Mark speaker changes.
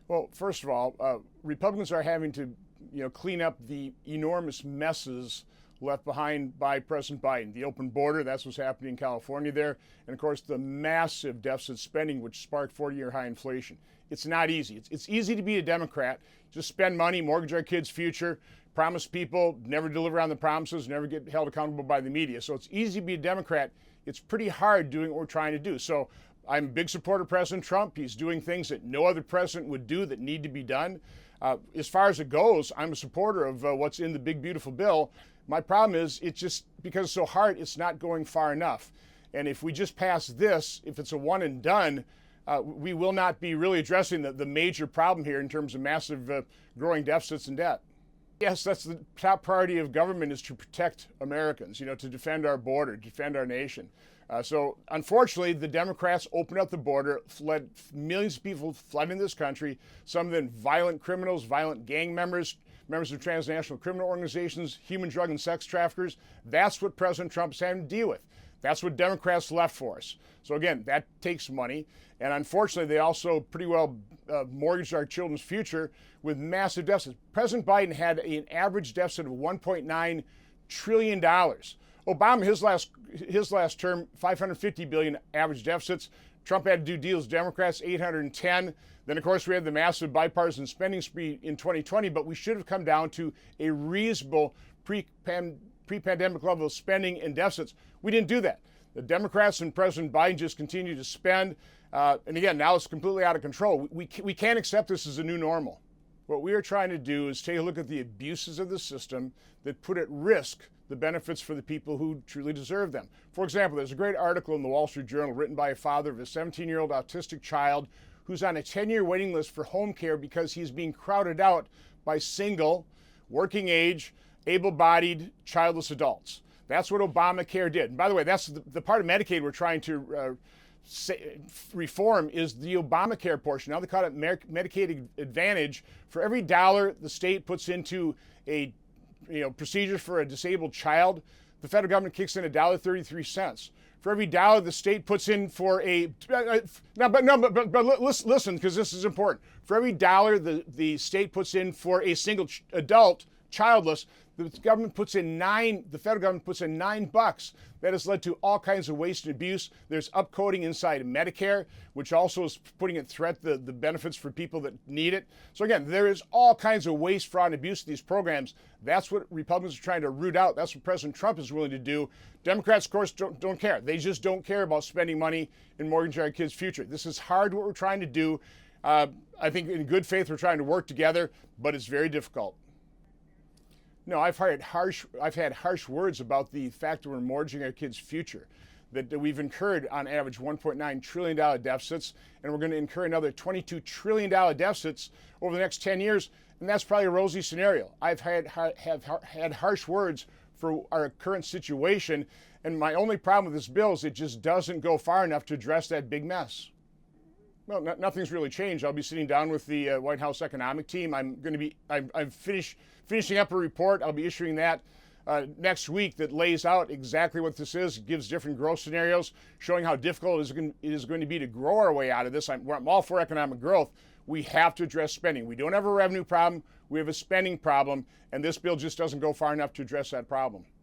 Speaker 1: Well, first of all, Republicans are having to, clean up the enormous messes left behind by President Biden. The open border, that's what's happening in California there. And of course, the massive deficit spending, which sparked 40-year high inflation. It's not easy. It's easy to be a Democrat. Just spend money, mortgage our kids' future, promise people, never deliver on the promises, never get held accountable by the media. So it's easy to be a Democrat. It's pretty hard doing what we're trying to do. So I'm a big supporter of President Trump. He's doing things that no other president would do that need to be done. As far as it goes, I'm a supporter of what's in the big, beautiful bill. My problem is it's just because it's so hard, it's not going far enough. And if we just pass this, if it's a one and done, we will not be really addressing the major problem here in terms of massive growing deficits and debt. Yes, that's the top priority of government, is to protect Americans, to defend our border, defend our nation. So unfortunately, the Democrats opened up the border, fled millions of people flooding this country, some of them violent criminals, violent gang members, members of transnational criminal organizations, human drug and sex traffickers. That's what President Trump is having to deal with. That's what Democrats left for us. So again, that takes money. And unfortunately, they also pretty well mortgaged our children's future with massive deficits. President Biden had an average deficit of $1.9 trillion. Obama, his last term, $550 billion average deficits. Trump had to do deals with Democrats, $810. Then, of course, we had the massive bipartisan spending spree in 2020, but we should have come down to a reasonable pre-pandemic level of spending and deficits. We didn't do that. The Democrats and President Biden just continue to spend. And again, now it's completely out of control. We can't accept this as a new normal. What we are trying to do is take a look at the abuses of the system that put at risk the benefits for the people who truly deserve them. For example, there's a great article in the Wall Street Journal written by a father of a 17-year-old autistic child who's on a 10-year waiting list for home care because he's being crowded out by single, working age, able-bodied, childless adults. That's what Obamacare did. And by the way, that's the part of Medicaid we're trying to reform is the Obamacare portion. Now they call it Medicaid Advantage. For every dollar the state puts into a procedure for a disabled child, the federal government kicks in $1.33. For every dollar the state puts in for a listen, because this is important. For every dollar the state puts in for a single adult childless, the federal government puts in $9. That has led to all kinds of waste and abuse. There's upcoding inside of Medicare, which also is putting at threat the benefits for people that need it. So again, there is all kinds of waste, fraud, and abuse of these programs. That's what Republicans are trying to root out. That's what President Trump is willing to do. Democrats, of course, don't care. They just don't care about spending money and mortgaging our kids' future. This is hard, what we're trying to do. I think in good faith we're trying to work together, but it's very difficult. No, I've had harsh words about the fact that we're mortgaging our kids' future, that we've incurred on average $1.9 trillion deficits, and we're going to incur another $22 trillion deficits over the next 10 years, and that's probably a rosy scenario. I've had harsh words for our current situation, and my only problem with this bill is it just doesn't go far enough to address that big mess. Well, nothing's really changed. I'll be sitting down with the White House economic team. I'm finishing up a report. I'll be issuing that next week that lays out exactly what this is. It gives different growth scenarios, showing how difficult it is going to be to grow our way out of this. I'm all for economic growth. We have to address spending. We don't have a revenue problem. We have a spending problem, and this bill just doesn't go far enough to address that problem.